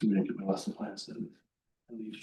Make it my lesson plans and leave.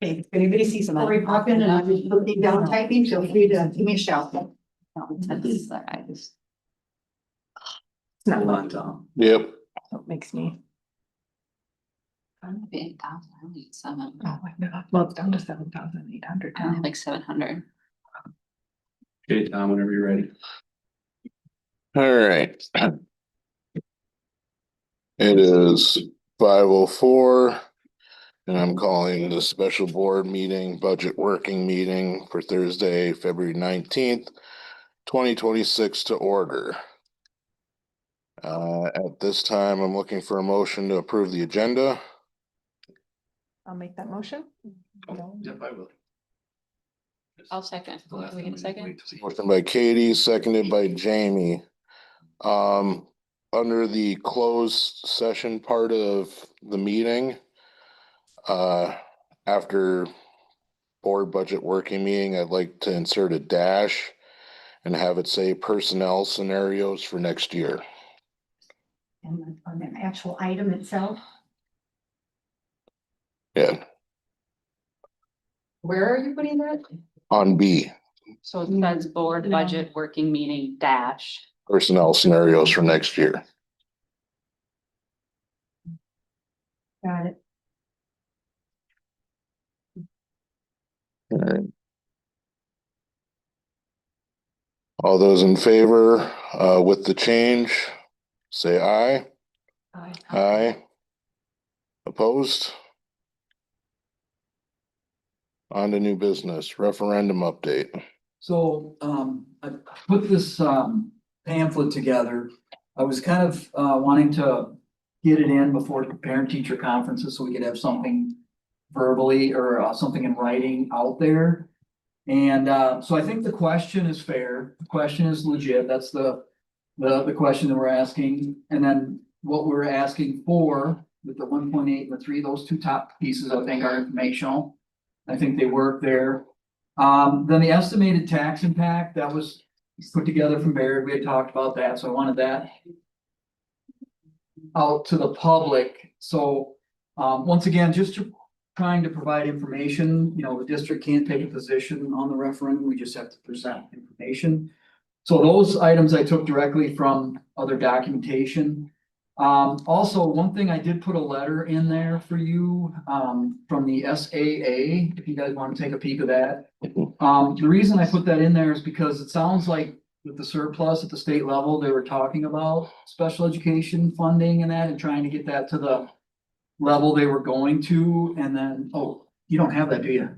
Okay, if anybody sees them. Before we pop in and I'm just looking down typing, feel free to give me a shout. I just. It's not Hold what on, Tom. Yep. makes me, I'm be 8,000, I only need 7. oh my God, well, it's down to 7,800 I only now. have like 700. Okay, Tom, whenever you're ready. All right. It is 5:04. And I'm calling the special board meeting, budget working meeting for Thursday, February 19th, 2026 to order. At this time, I'm looking for a motion to approve the agenda. I'll make that motion. Yep, I will. I'll second. The last Can we get a time second? wait till see- Motion by Katie, seconded by Jamie. Under the closed session part of the meeting, after board budget working meeting, I'd like to insert a dash and have it say personnel scenarios for next year. And on the actual item itself, Yeah, Where are you putting that? on B, So it says board budget working meeting dash. personnel scenarios for next year. got it. Alright. All those in favor, with the change, say aye. Aye. Opposed? On to new business, referendum update. So, I put this, pamphlet together. I was kind of, wanting to get it in before the parent-teacher conferences, so we could have something verbally or, something in writing out there. And, so I think the question is fair. The question is legit. That's the question that we're asking. And then what we're asking for with the 1.8 and the 3, those two top pieces, I think are informational. I think they work there. Then the estimated tax impact, that was put together from Baird. We had talked about that, so I wanted that out to the public. So, once again, just trying to provide information, you know, the district can't take a position on the referendum. We just have to present information. So those items I took directly from other documentation. Also, one thing I did put a letter in there for you, from the SAA, if you guys want to take a peek of that. The reason I put that in there is because it sounds like with the surplus at the state level, they were talking about special education funding and that and trying to get that to the level they were going to. And then, oh, you don't have that, do you?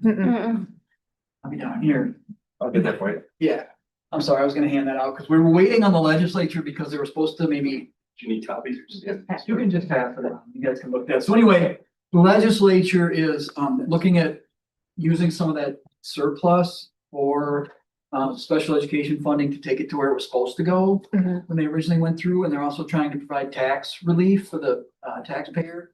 I'll be down here. I'll get that for you. Yeah, I'm sorry, I was gonna hand that out because we were waiting on the legislature because they were supposed to maybe. Do you need copies or just? You can just pass it on. You guys can look at that. So anyway, the legislature is looking at using some of that surplus for special education funding to take it to where it was supposed to go Mhm. when they originally went through, and they're also trying to provide tax relief for the taxpayer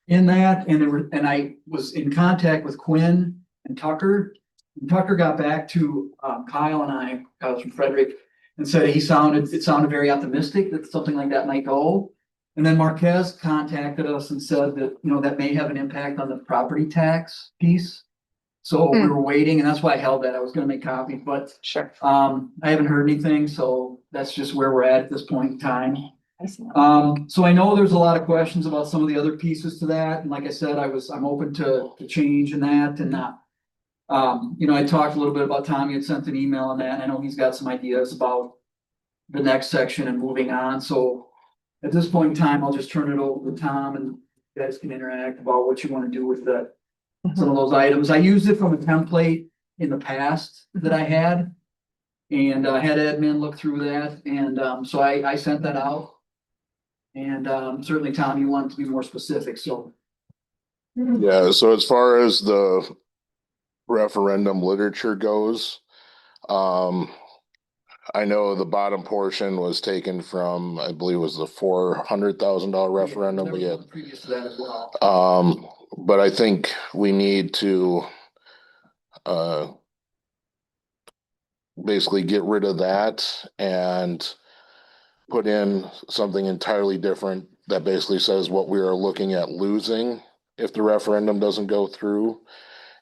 in that. And I was in contact with Quinn and Tucker. And Tucker got back to Kyle and I, Kyle from Frederick, and said it sounded very optimistic that something like that might go. And then Marquez contacted us and said that, you know, that may have an impact on the property tax piece. So we were waiting, and that's why I held that. I was gonna make copies, but Sure. I haven't heard anything, so that's just where we're at this point in time. I see. So I know there's a lot of questions about some of the other pieces to that, and like I said, I'm open to change in that and not. You know, I talked a little bit about Tommy had sent an email on that, and I know he's got some ideas about the next section and moving on, so at this point in time, I'll just turn it over to Tom and you guys can interact about what you wanna do with some of those items. I used it from a template in the past that I had. And I had admin look through that, and so I sent that out. And certainly, Tom, you want to be more specific, so. Yeah, so as far as the referendum literature goes, I know the bottom portion was taken from, I believe it was the $400,000 referendum There we was had. one previous to that as well. But I think we need to basically get rid of that and put in something entirely different that basically says what we are looking at losing if the referendum doesn't go through,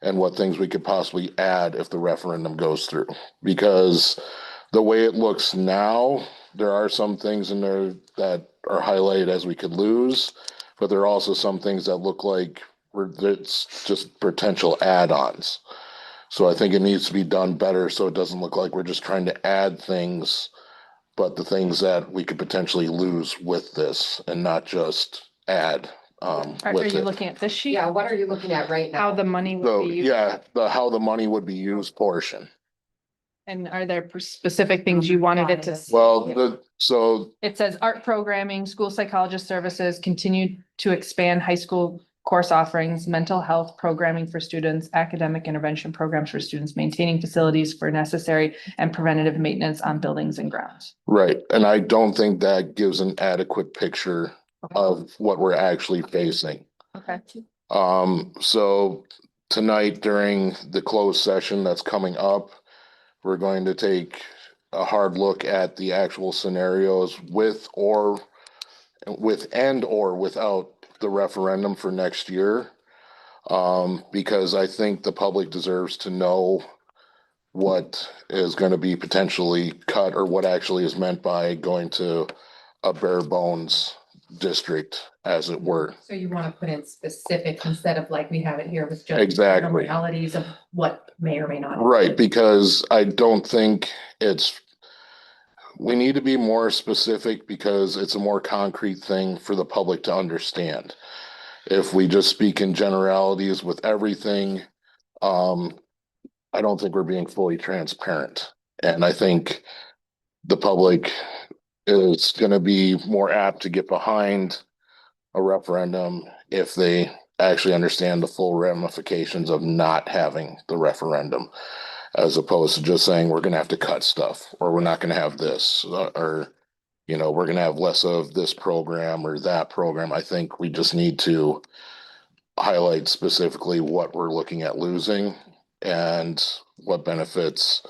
and what things we could possibly add if the referendum goes through. Because the way it looks now, there are some things in there that are highlighted as we could lose, but there are also some things that look like it's just potential add-ons. So I think it needs to be done better so it doesn't look like we're just trying to add things, but the things that we could potentially lose with this and not just add Are with you it. looking at this sheet? Yeah, what are you looking at right How now? the money would So, be used? yeah, how the money would be used portion. And are there specific things you wanted it to? Well, so It says art programming, school psychologist services, continue to expand high school course offerings, mental health programming for students, academic intervention programs for students, maintaining facilities for necessary and preventative maintenance on buildings and grounds. right, and I don't think that gives an adequate picture of what we're actually facing. Okay. So tonight during the closed session that's coming up, we're going to take a hard look at the actual scenarios with and or without the referendum for next year. Because I think the public deserves to know what is going to be potentially cut or what actually is meant by going to a bare bones district, as it were. So you want to put in specific instead of like we have it here with just Exactly. generalities of what may or may not. Right, because I don't think we need to be more specific because it's a more concrete thing for the public to understand. If we just speak in generalities with everything, I don't think we're being fully transparent. And I think the public is gonna be more apt to get behind a referendum if they actually understand the full ramifications of not having the referendum, as opposed to just saying we're gonna have to cut stuff, or we're not gonna have this, or we're gonna have less of this program or that program. I think we just need to highlight specifically what we're looking at losing and what benefits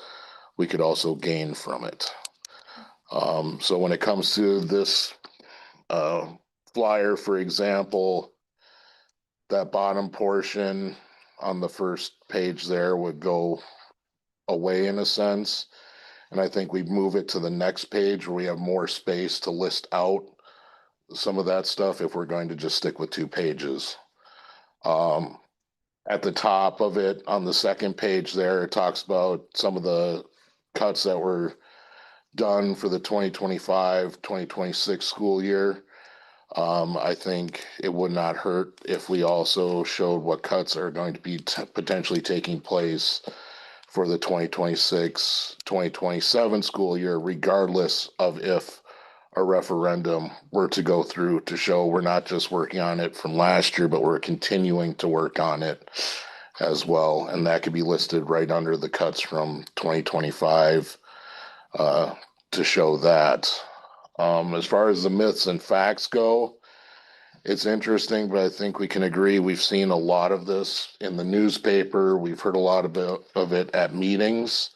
we could also gain from it. So when it comes to this flyer, for example, that bottom portion on the first page there would go away in a sense. And I think we move it to the next page where we have more space to list out some of that stuff if we're going to just stick with 2 pages. At the top of it, on the second page there, it talks about some of the cuts that were done for the 2025-2026 school year. I think it would not hurt if we also showed what cuts are going to be potentially taking place for the 2026-2027 school year, regardless of if a referendum were to go through, to show we're not just working on it from last year, but we're continuing to work on it as well. And that could be listed right under the cuts from 2025 to show that. As far as the myths and facts go, it's interesting, but I think we can agree we've seen a lot of this in the newspaper. We've heard a lot of it at meetings.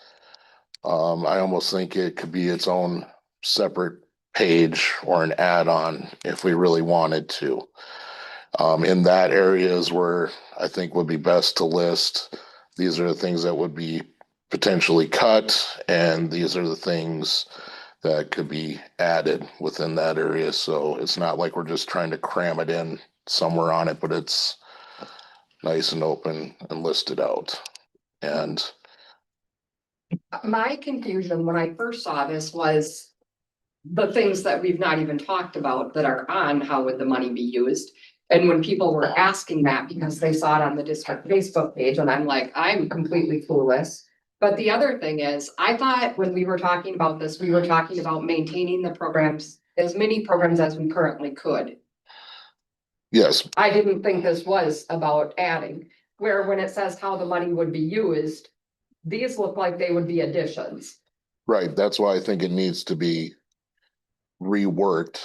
I almost think it could be its own separate page or an add-on if we really wanted to. In that areas where I think would be best to list, these are the things that would be potentially cut, and these are the things that could be added within that area. So it's not like we're just trying to cram it in somewhere on it, but it's nice and open and listed out. And My confusion when I first saw this was the things that we've not even talked about that are on how would the money be used. And when people were asking that because they saw it on the district Facebook page, and I'm like, I'm completely clueless. But the other thing is, I thought when we were talking about this, we were talking about maintaining the programs, as many programs as we currently could. yes, I didn't think this was about adding, where when it says how the money would be used, these look like they would be additions. Right, that's why I think it needs to be reworked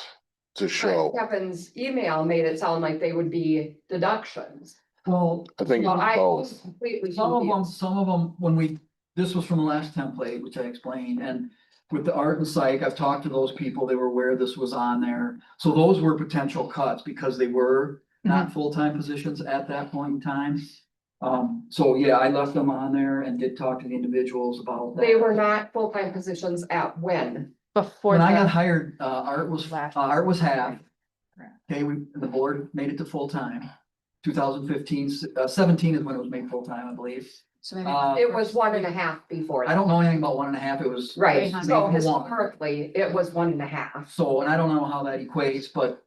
to show. Kevin's email made it sound like they would be deductions. Well, I think Well, I was both. completely some of them, when this was from the last template, which I explained, and with the art and psych, I've talked to those people, they were aware this was on there. So those were potential cuts because they were not full-time positions at that point in time. So yeah, I left them on there and did talk to the individuals about that. They were not full-time positions at when? Before When I got the, hired, Art was half. Correct. Okay, the board made it to full-time. 2015, 17 is when it was made full-time, I believe. So maybe. It was 1.5 before. I don't know anything about 1.5, it was. Right, Maybe so one. historically, it was 1.5. So, and I don't know how that equates, but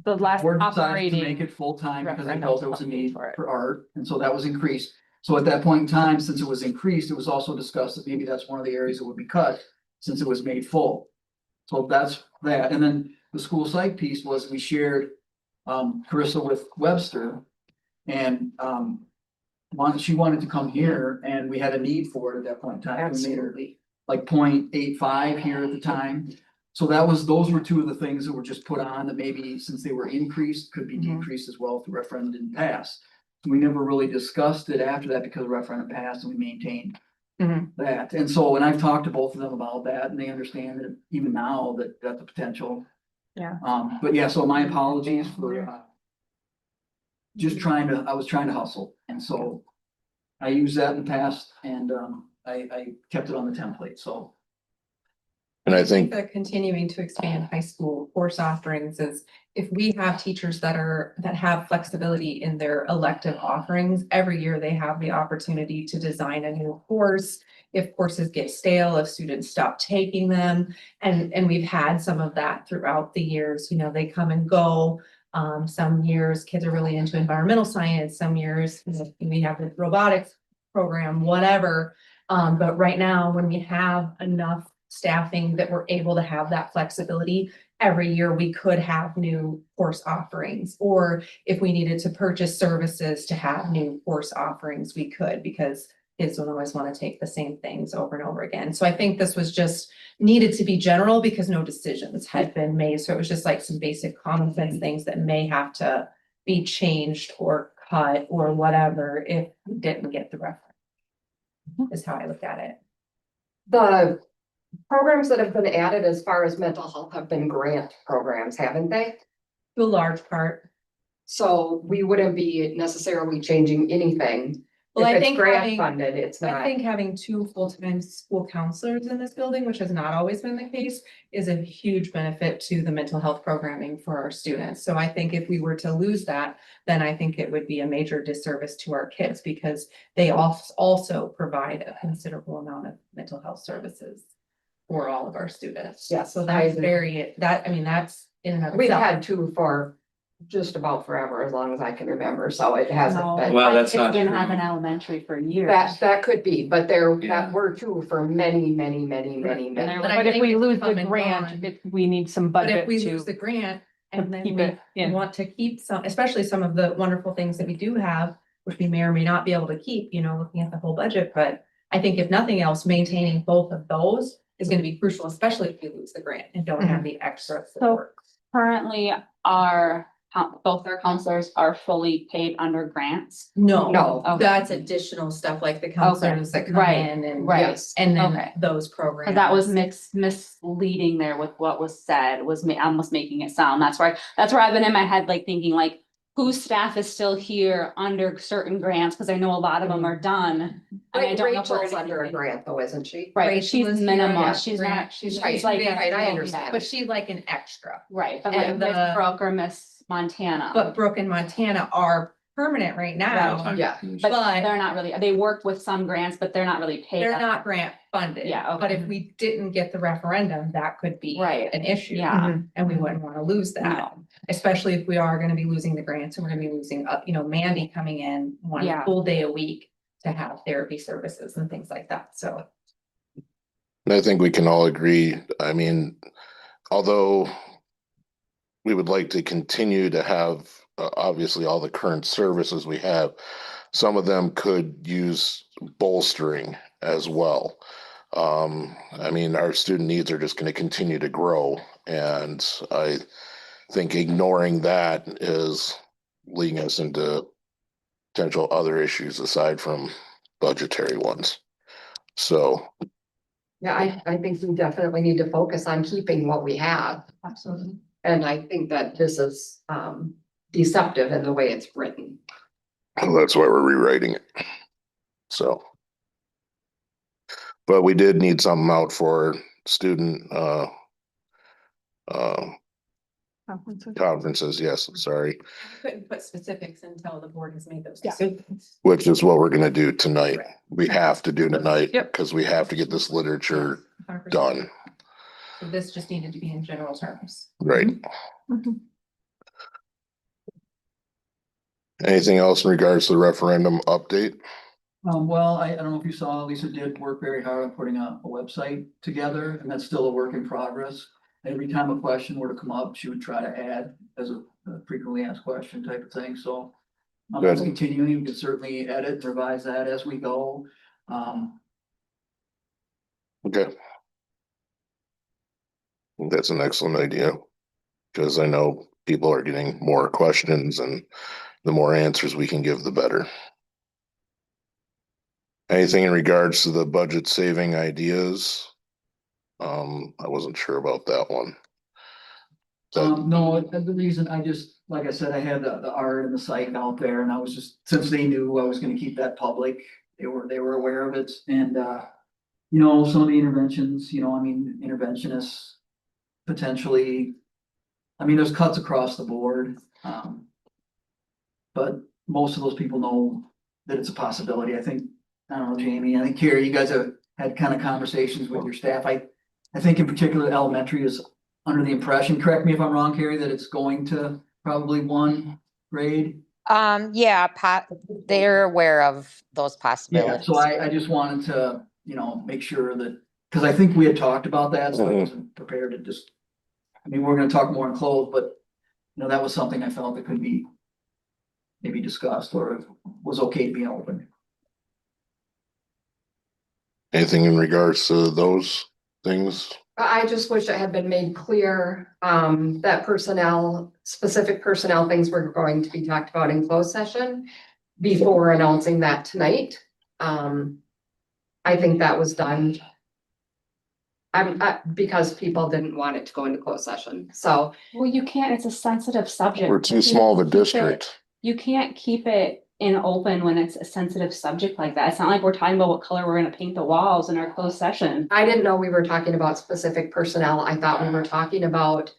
the last board decided to make operating, it full-time because they referendum felt there was a funding need for it. for art, and so that was increased. So at that point in time, since it was increased, it was also discussed that maybe that's one of the areas that would be cut, since it was made full. So that's that, and then the school psych piece was we shared Carissa with Webster. And she wanted to come here and we had a need for it at that point in time. We made her like 0.85 here at the time. So those were two of the things that were just put on that maybe since they were increased, could be Mhm. decreased as well if the referendum didn't pass. We never really discussed it after that because the referendum passed and we maintained Mhm. that. And so, and I've talked to both of them about that and they understand that even now that that's a potential. Yeah. But yeah, so my apologies for I was trying to hustle, and so I used that in the past and I kept it on the template, so. And I think, that continuing to expand high school course offerings is if we have teachers that have flexibility in their elective offerings, every year they have the opportunity to design a new course. If courses get stale, if students stop taking them, and we've had some of that throughout the years, they come and go. Some years kids are really into environmental science, some years we have the robotics program, whatever. But right now, when we have enough staffing that we're able to have that flexibility, every year we could have new course offerings. Or if we needed to purchase services to have new course offerings, we could, because kids don't always want to take the same things over and over again. So I think this was just needed to be general because no decisions had been made. So it was just like some basic common sense things that may have to be changed or cut or whatever if we didn't get the reference. Is how I look at it. The programs that have been added as far as mental health have been grant programs, haven't they? To a large part. So we wouldn't be necessarily changing anything. Well, If I it's think grant having- funded, it's I not. think having 2 full-time school counselors in this building, which has not always been the case, is a huge benefit to the mental health programming for our students. So I think if we were to lose that, then I think it would be a major disservice to our kids because they also provide a considerable amount of mental health services for all of our students. Yes, So I that's agree. that's in and of We've itself. had two for just about forever, as long as I can remember, so it hasn't No. been. Well, that's It's not been true. having elementary for years. That could be, but there Yeah. were two for many. But I if think we it's lose come the and grant, gone. we need some But if budget we to lose the grant and then keep we it in. want to keep some, especially some of the wonderful things that we do have, which we may or may not be able to keep, looking at the whole budget, but I think if nothing else, maintaining both of those is gonna be crucial, especially if we lose the grant and don't have the extra support. Currently, both our counselors are fully paid under grants. No. Okay. That's additional stuff like the counselors that come Right, in and. right. Yes. And then Okay. those programs. Cause that was misleading there with what was said, was almost making it sound, that's where I've been in my head, like thinking like, whose staff is still here under certain grants, cause I know a lot of them are done. And I don't know if we're Rachel's gonna under a continue. grant though, isn't she? Right, Rachel but she's is here minimal, under she's grant. not, she's Right, like. right, I understand. But she's like an extra. Right, but And like Miss the- Brooke or Miss Montana. But Brooke and Montana are permanent right now. Yeah. But but- they're not really, they work with some grants, but they're not really paid. They're not grant funded. Yeah, But okay. if we didn't get the referendum, that could be Right. an issue. Yeah. And we wouldn't want to lose that, No. especially if we are going to be losing the grants and we're going to be losing, Mandy coming in one Yeah. full day a week to have therapy services and things like that. So. and I think we can all agree, I mean, although we would like to continue to have, obviously, all the current services we have, some of them could use bolstering as well. I mean, our student needs are just gonna continue to grow, and I think ignoring that is leading us into potential other issues aside from budgetary ones. So, Yeah, I think we definitely need to focus on keeping what we have. Absolutely. And I think that this is deceptive in the way it's written. that's why we're rewriting it. So. But we did need something out for student, conferences, yes, sorry, I couldn't put specifics until the board has made those Yeah. decisions. which is what we're gonna do tonight. We have to do tonight. Yep. Cause we have to get this literature 100%. done, So this just needed to be in general terms. right? Mhm. Anything else in regards to the referendum update? Well, I don't know if you saw, Lisa did work very hard on putting a website together, and that's still a work in progress. Every time a question were to come up, she would try to add as a frequently asked question type of thing, so. That's Good. continuing, we can certainly edit, revise that as we go. Okay. I think that's an excellent idea. Cause I know people are getting more questions, and the more answers we can give, the better. Anything in regards to the budget saving ideas? I wasn't sure about that one. No, the reason I just, like I said, I had the art and the site out there, and I was just, since they knew I was gonna keep that public, they were aware of it, and, you know, some of the interventions, you know, I mean, interventionists potentially, I mean, there's cuts across the board, but most of those people know that it's a possibility. I think, I don't know, Jamie, I think Carrie, you guys have had kind of conversations with your staff. I think in particular, elementary is under the impression, correct me if I'm wrong, Carrie, that it's going to probably one grade. Yeah, they're aware of those Yeah, possibilities. so I just wanted to, you know, make sure that, because I think we had talked about that, so I wasn't prepared to just. I mean, we're gonna talk more in close, but, you know, that was something I felt that could be maybe discussed or was okay to be open. Anything in regards to those things? I just wish it had been made clear, that specific personnel things were going to be talked about in closed session before announcing that tonight. I think that was done. Because people didn't want it to go into closed session, so. Well, you can't, it's a sensitive subject. We're too small of a You can't keep it- district. You can't keep it in open when it's a sensitive subject like that. It's not like we're talking about what color we're gonna paint the walls in our closed session. I didn't know we were talking about specific personnel. I thought we were talking about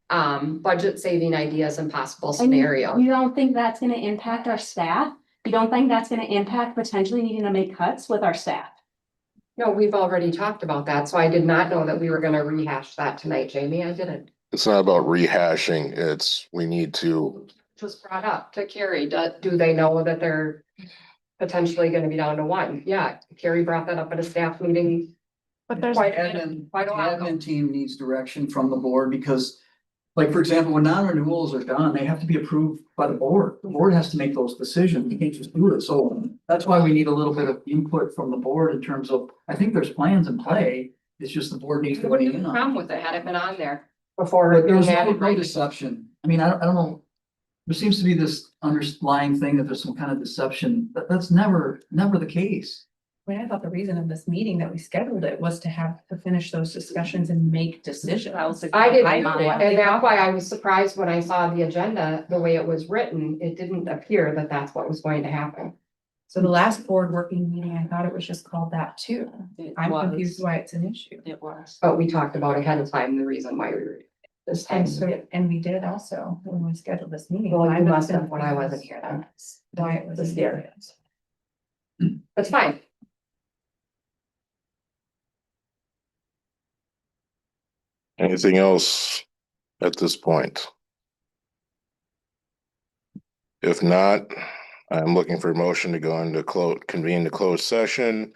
budget saving ideas and possible And you scenarios. don't think that's gonna impact our staff? You don't think that's gonna impact potentially needing to make cuts with our staff? No, we've already talked about that, so I did not know that we were gonna rehash that tonight, Jamie. I didn't. It's not about rehashing, it's, we need to, Just brought up to Carrie, do they know that they're potentially gonna be down to one? Yeah, Carrie brought that up at a staff meeting. But there's, Quite Admin, quite a while ago. admin team needs direction from the board because, like, for example, when non-renewals are done, they have to be approved by the board. The board has to make those decisions. You can't just do it. So that's why we need a little bit of input from the board in terms of, I think there's plans in play. It's just the board needs I to wouldn't weigh have in a on. problem with it had it been on there before. But there's we had it no ready. deception. I mean, I don't know. There seems to be this underlying thing that there's some kind of deception. That's never the case. I mean, I thought the reason of this meeting that we scheduled it was to finish those discussions and make decisions. I didn't, I- and that's why I was surprised when I saw the agenda, the way it was written, it didn't appear that that's what was going to happen. So the last board working meeting, I thought it was just called that too. I'm confused why it's an issue. It was. But we talked about ahead of time the reason why we were this time. And so, and we did also when we scheduled this meeting. Well, I you was must have confused when I wasn't here then. Why it was. This in year. there. That's fine. anything else at this point? If not, I'm looking for a motion to go into convene the closed session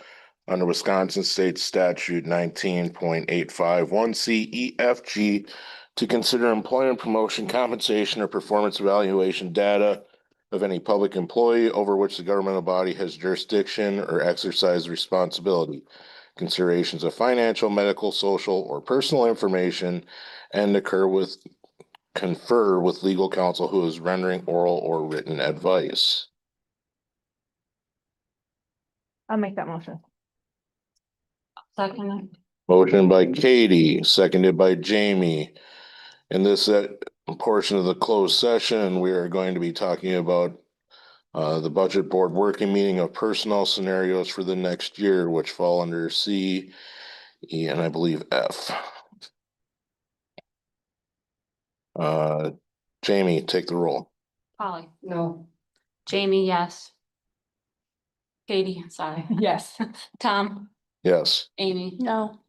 under Wisconsin State Statute 19.851 CEFG to consider employment promotion, compensation, or performance evaluation data of any public employee over which the governmental body has jurisdiction or exercise responsibility. considerations of financial, medical, social, or personal information, and confer with legal counsel who is rendering oral or written advice. I'll make that motion. Second, Motion by Katie, seconded by Jamie. In this portion of the closed session, we are going to be talking about the budget board working meeting of personnel scenarios for the next year, which fall under C, E, and I believe F. Jamie, take the roll. Polly, No, Jamie, yes. Katie, sorry. Yes. Tom, Yes. Amy, No.